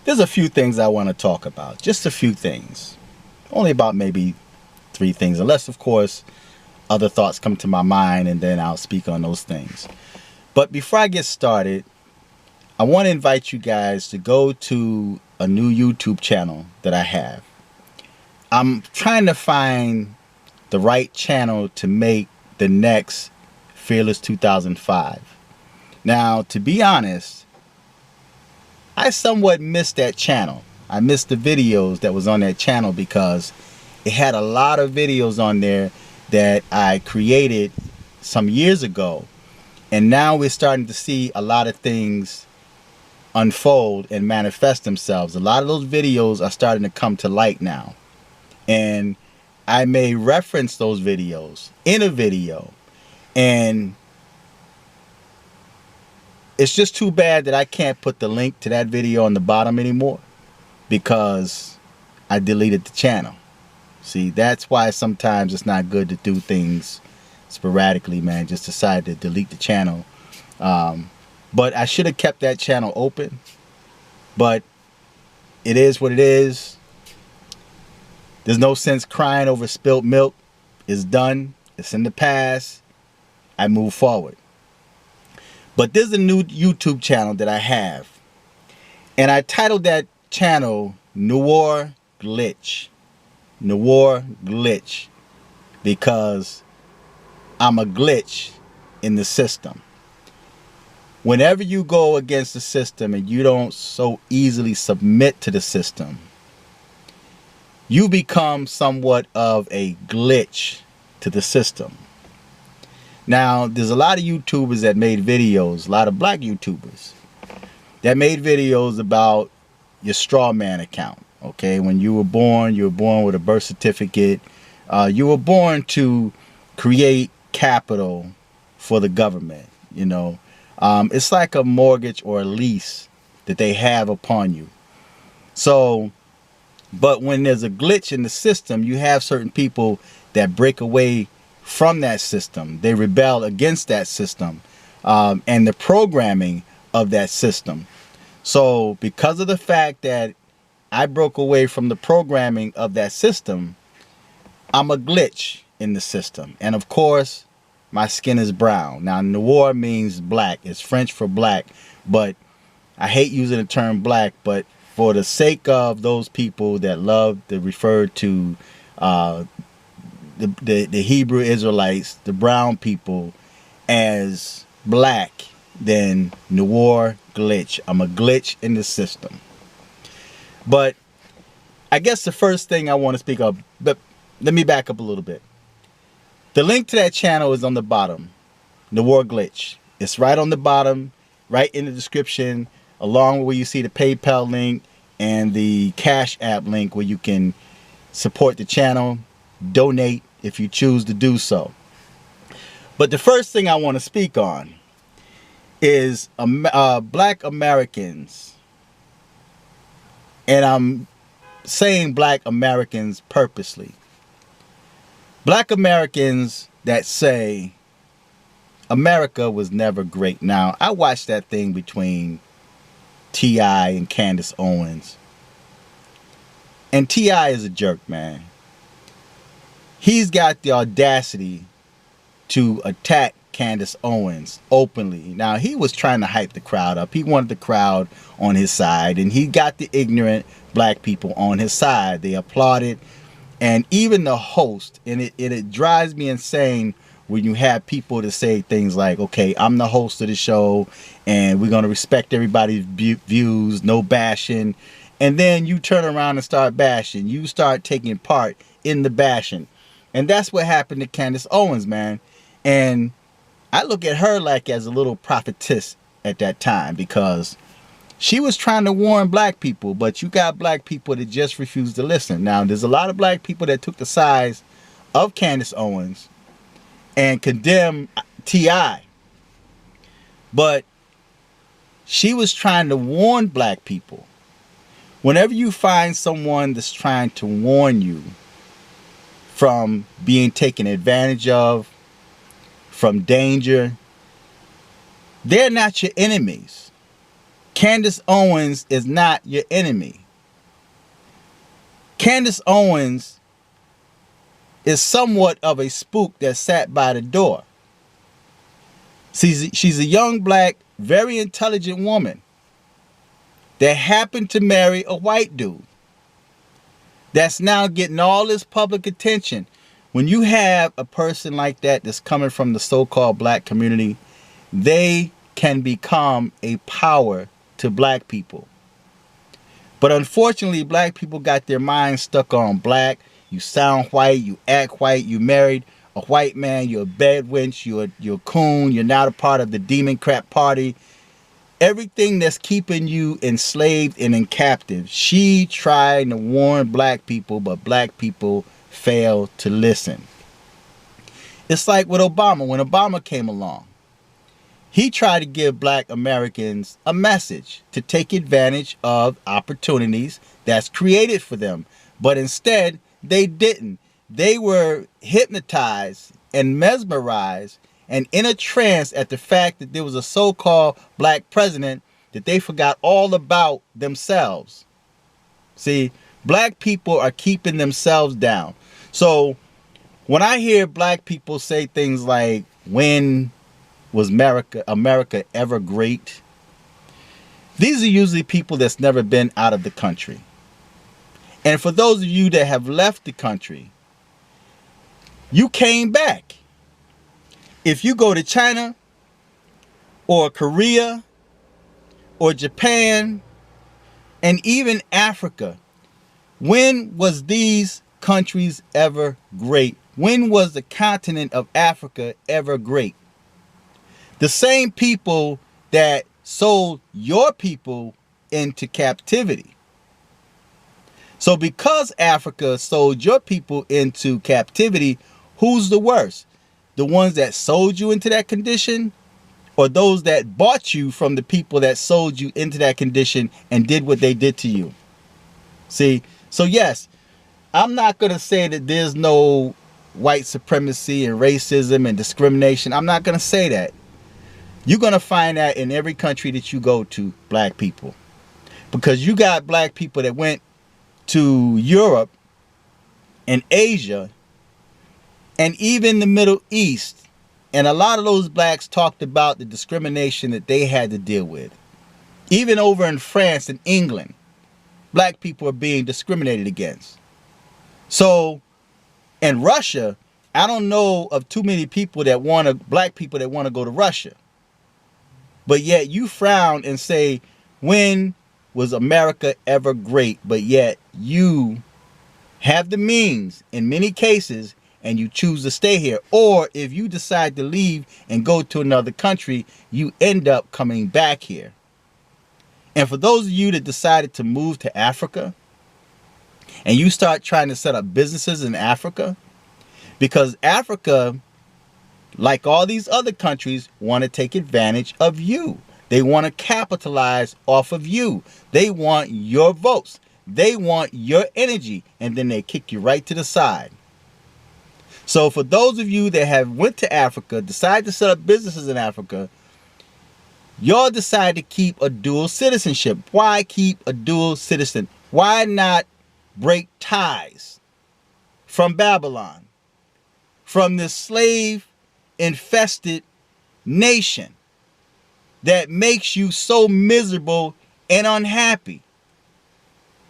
There's a few things I want to talk about. Just a few things. Only about maybe 3 things, unless, of course, other thoughts come to my mind and then I'll speak on those things. But before I get started, I want to invite you guys to go to a new YouTube channel that I have. I'm trying to find the right channel to make the next Fearless 2005. Now, to be honest, I somewhat missed that channel. I missed the videos that was on that channel because it had a lot of videos on there that I created some years ago. And now we're starting to see a lot of things unfold and manifest themselves. A lot of those videos are starting to come to light now. And I may reference those videos in a video. And it's just too bad that I can't put the link to that video on the bottom anymore because I deleted the channel. See, that's why sometimes it's not good to do things sporadically, man. Just decide to delete the channel. But I should have kept that channel open. But it is what it is. There's no sense crying over spilt milk. It's done. It's in the past. I move forward. But there's a new YouTube channel that I have. And I titled that channel Noir Glitch. Noir Glitch. Because I'm a glitch in the system. Whenever you go against the system and you don't so easily submit to the system, you become somewhat of a glitch to the system. Now, there's a lot of YouTubers that made videos, a lot of black YouTubers, that made videos about your straw man account. Okay, when you were born with a birth certificate. You were born to create capital for the government, you know. It's like a mortgage or a lease that they have upon you. So, but when there's a glitch in the system, you have certain people that break away from that system. They rebel against that system and the programming of that system. So because of the fact that I broke away from the programming of that system, I'm a glitch in the system. And of course, my skin is brown. Now, noir means black. It's French for black. But I hate using the term black. But for the sake of those people that love to refer to the Hebrew Israelites, the brown people, as black, then noir glitch. I'm a glitch in the system. But I guess the first thing I want to speak of, but let me back up a little bit. The link to that channel is on the bottom. Noir Glitch. It's right on the bottom, right in the description, along with where you see the PayPal link and the Cash App link where you can support the channel, donate if you choose to do so. But the first thing I want to speak on is black Americans. And I'm saying black Americans purposely. Black Americans that say America was never great. Now, I watched that thing between T.I. and Candace Owens. And T.I. is a jerk, man. He's got the audacity to attack Candace Owens openly. Now, he was trying to hype the crowd up. He wanted the crowd on his side. And he got the ignorant black people on his side. They applauded. And even the host, and it drives me insane when you have people to say things like, okay, I'm the host of the show, and we're going to respect everybody's views, no bashing. And then you turn around and start bashing. You start taking part in the bashing. And that's what happened to Candace Owens, man. And I look at her like as a little prophetess at that time because she was trying to warn black people, but you got black people that just refuse to listen. Now, there's a lot of black people that took the sides of Candace Owens and condemned T.I. But she was trying to warn black people. Whenever you find someone that's trying to warn you from being taken advantage of, from danger, they're not your enemies. Candace Owens is not your enemy. Candace Owens is somewhat of a spook that sat by the door. She's a young black, very intelligent woman that happened to marry a white dude that's now getting all this public attention. When you have a person like that that's coming from the so-called black community, they can become a power to black people. But unfortunately, black people got their minds stuck on black. You sound white, you act white, you married a white man, you're a bedwench, you're a coon, you're not a part of the demon crap party. Everything that's keeping you enslaved and in captive. She tried to warn black people, but black people failed to listen. It's like with Obama. When Obama came along, he tried to give black Americans a message to take advantage of opportunities that's created for them. But instead, they didn't. They were hypnotized and mesmerized and in a trance at the fact that there was a so-called black president that they forgot all about themselves. See, black people are keeping themselves down. So when I hear black people say things like, when was America ever great? These are usually people that's never been out of the country. And for those of you that have left the country, you came back. If you go to China or Korea or Japan and even Africa, when was these countries ever great? When was the continent of Africa ever great? The same people that sold your people into captivity. So because Africa sold your people into captivity, who's the worst? The ones that sold you into that condition, or those that bought you from the people that sold you into that condition and did what they did to you? See, so yes, I'm not going to say that there's no white supremacy and racism and discrimination. I'm not going to say that. You're going to find that in every country that you go to, black people. Because you got black people that went to Europe and Asia and even the Middle East, and a lot of those blacks talked about the discrimination that they had to deal with. Even over in France and England, black people are being discriminated against. So in Russia, I don't know of too many people that black people that want to go to Russia. But yet you frown and say, when was America ever great? But yet you have the means in many cases and you choose to stay here. Or if you decide to leave and go to another country, you end up coming back here. And for those of you that decided to move to Africa and you start trying to set up businesses in Africa, because Africa, like all these other countries, want to take advantage of you. They want to capitalize off of you. They want your votes. They want your energy. And then they kick you right to the side. So for those of you that have went to Africa, decided to set up businesses in Africa, y'all decide to keep a dual citizenship. Why keep a dual citizen? Why not break ties from Babylon, from this slave-infested nation that makes you so miserable and unhappy?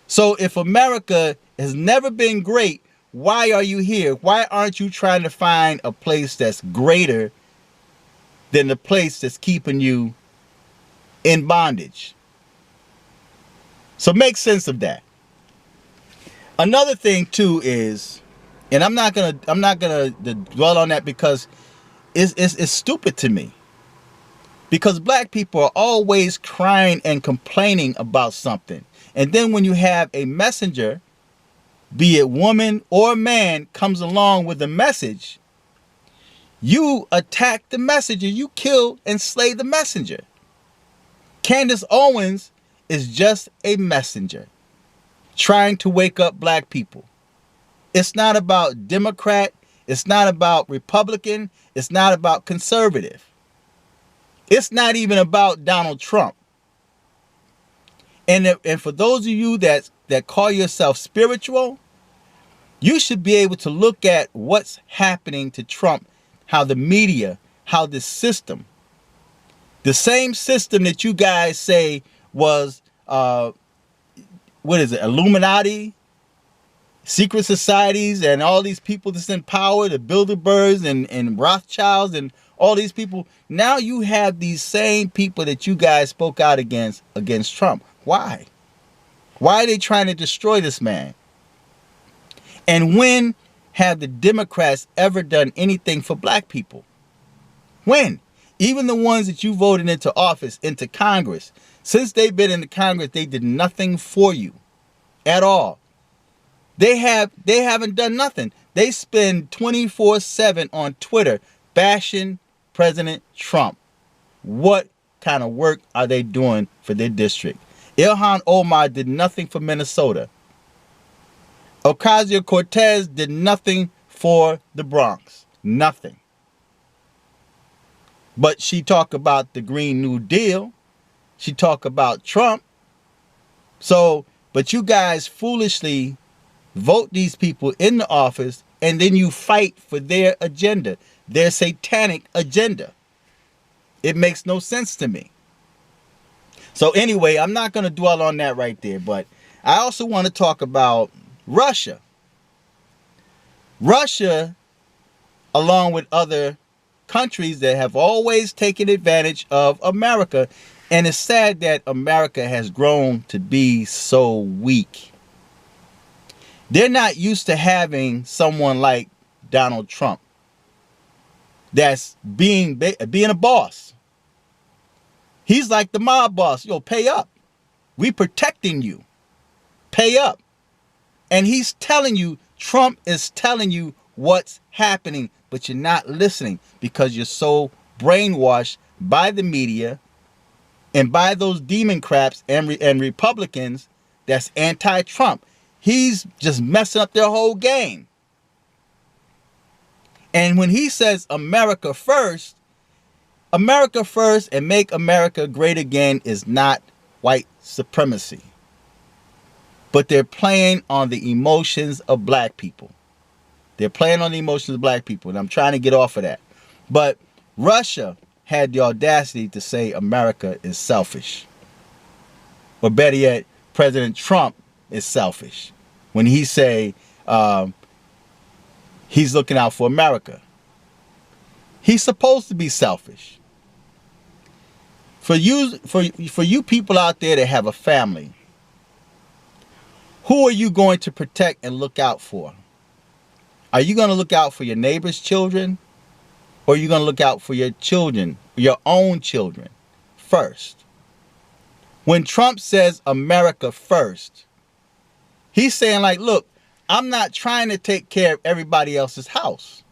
So if America has never been great, why are you here? Why aren't you trying to find a place that's greater than the place that's keeping you in bondage? So make sense of that. Another thing too is, and I'm not gonna dwell on that because it's stupid to me. Because black people are always crying and complaining about something. And then when you have a messenger, be it woman or man, comes along with a message, you attack the messenger. You kill and slay the messenger. Candace Owens is just a messenger trying to wake up black people. It's not about Democrat. It's not about Republican. It's not about conservative. It's not even about Donald Trump. And for those of you that call yourself spiritual, you should be able to look at what's happening to Trump, how the media, how the system, the same system that you guys say was, what is it, Illuminati, secret societies, and all these people that's in power, the Bilderbergs and Rothschilds and all these people. Now you have these same people that you guys spoke out against Trump. Why? Why are they trying to destroy this man? And when have the Democrats ever done anything for black people? When? Even the ones that you voted into office, into Congress, since they've been in the Congress, they did nothing for you at all. They haven't done nothing. They spend 24/7 on Twitter bashing President Trump. What kind of work are they doing for their district? Ilhan Omar did nothing for Minnesota. Ocasio-Cortez did nothing for the Bronx. Nothing. But she talked about the Green New Deal. She talked about Trump. So, but you guys foolishly vote these people in the office, and then you fight for their agenda, their satanic agenda. It makes no sense to me. So anyway, I'm not going to dwell on that right there, but I also want to talk about Russia. Russia, along with other countries that have always taken advantage of America, and it's sad that America has grown to be so weak. They're not used to having someone like Donald Trump that's being a boss. He's like the mob boss. Yo, pay up. We protecting you. Pay up. And he's telling you, Trump is telling you what's happening, but you're not listening because you're so brainwashed by the media and by those Democrats and Republicans that's anti-Trump. He's just messing up their whole game. And when he says America first and make America great again is not white supremacy. But they're playing on the emotions of black people. They're playing on the emotions of black people. And I'm trying to get off of that. But Russia had the audacity to say America is selfish. Or better yet, President Trump is selfish when he say he's looking out for America. He's supposed to be selfish. For you people out there that have a family, who are you going to protect and look out for? Are you going to look out for your neighbor's children? Or are you going to look out for your children, your own children first? When Trump says America first, he's saying like, look, I'm not trying to take care of everybody else's house.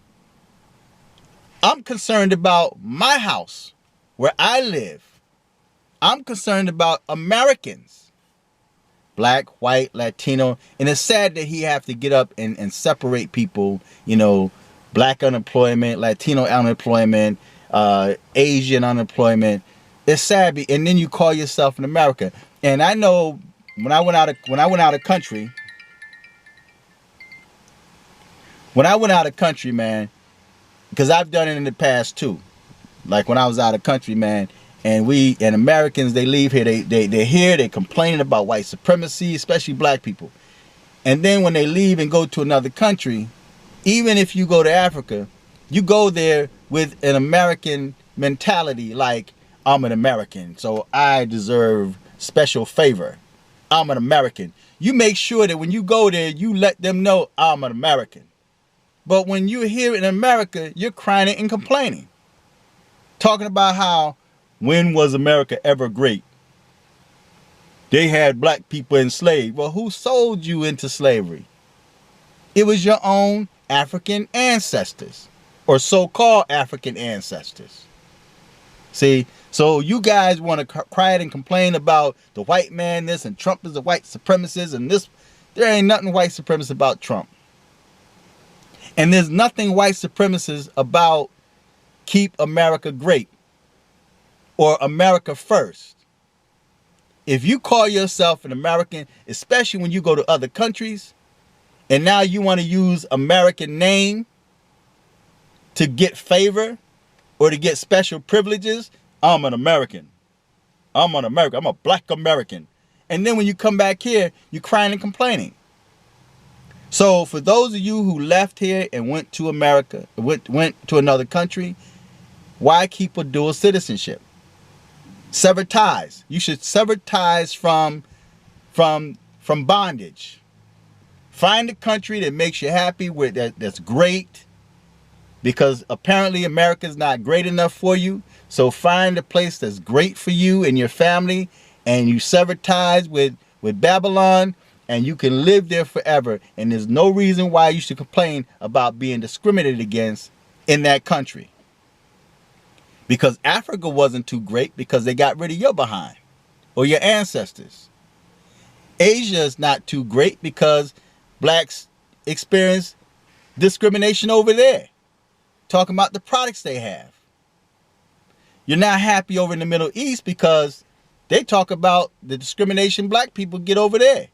I'm concerned about my house, where I live. I'm concerned about Americans. Black, white, Latino. And it's sad that he have to get up and separate people, you know, black unemployment, Latino unemployment, Asian unemployment. It's sad. And then you call yourself an American. And I know when I went out of country, man, because I've done it in the past too. Like when I was out of country, man, and Americans, they leave here, they're here, they're complaining about white supremacy, especially black people. And then when they leave and go to another country, even if you go to Africa, you go there with an American mentality, like, I'm an American, so I deserve special favor. I'm an American. You make sure that when you go there, you let them know I'm an American. But when you're here in America, you're crying and complaining. Talking about how, when was America ever great? They had black people enslaved. Well, who sold you into slavery? It was your own African ancestors, or so-called African ancestors. See, so you guys want to cry and complain about the white man this, and Trump is a white supremacist, and this. There ain't nothing white supremacist about Trump. And there's nothing white supremacist about keep America great or America first. If you call yourself an American, especially when you go to other countries, and now you want to use American name to get favor or to get special privileges, I'm an American. I'm an American. I'm a black American. And then when you come back here, you're crying and complaining. So for those of you who left here and went to America, went to another country, why keep a dual citizenship? Sever ties. You should sever ties from bondage. Find a country that makes you happy, that's great, because apparently America's not great enough for you. So find a place that's great for you and your family, and you sever ties with Babylon, and you can live there forever. And there's no reason why you should complain about being discriminated against in that country. Because Africa wasn't too great because they got rid of your behind or your ancestors. Asia is not too great because blacks experience discrimination over there. Talking about the products they have. You're not happy over in the Middle East because they talk about the discrimination black people get over there.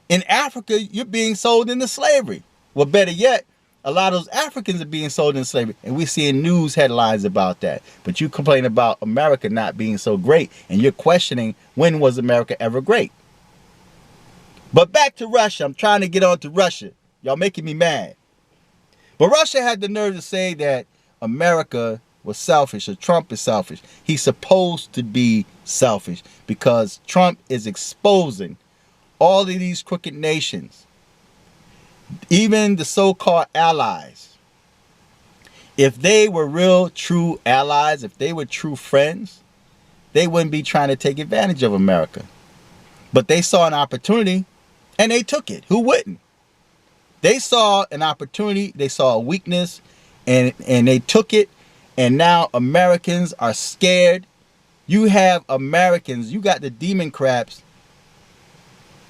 In Africa, you're being sold into slavery. Well, better yet, a lot of those Africans are being sold into slavery, and we're seeing news headlines about that. But you complain about America not being so great, and you're questioning, when was America ever great? But back to Russia. I'm trying to get on to Russia. Y'all making me mad. But Russia had the nerve to say that America was selfish, or Trump is selfish. He's supposed to be selfish because Trump is exposing all of these crooked nations. Even the so-called allies. If they were real, true allies, if they were true friends, they wouldn't be trying to take advantage of America. But they saw an opportunity and they took it. Who wouldn't? They saw an opportunity, they saw a weakness, and they took it. And now Americans are scared. You have Americans, you got the Democrats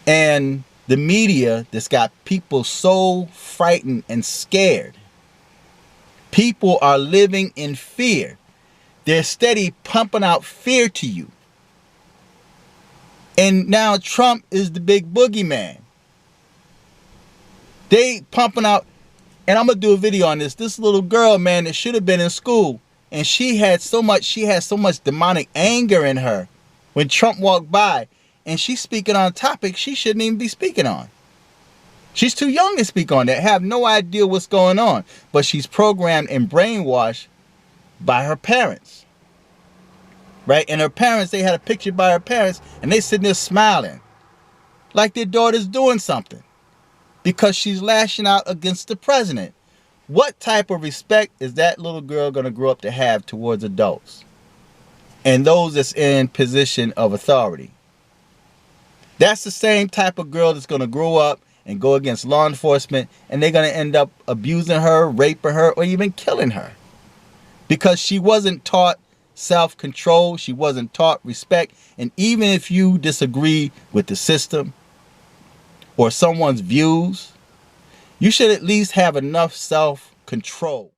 and the media that's got people so frightened and scared. People are living in fear. They're steady pumping out fear to you. And now Trump is the big boogeyman. They pumping out, and I'm going to do a video on this. This little girl, man, that should have been in school. And she had so much demonic anger in her when Trump walked by. And she's speaking on topics she shouldn't even be speaking on. She's too young to speak on that, have no idea what's going on. But she's programmed and brainwashed by her parents. Right? And her parents, they had a picture by her parents, and they sitting there smiling. Like their daughter's doing something. Because she's lashing out against the president. What type of respect is that little girl going to grow up to have towards adults? And those that's in position of authority. That's the same type of girl that's going to grow up and go against law enforcement, and they're going to end up abusing her, raping her, or even killing her. Because she wasn't taught self-control, she wasn't taught respect, and even if you disagree with the system or someone's views, you should at least have enough self-control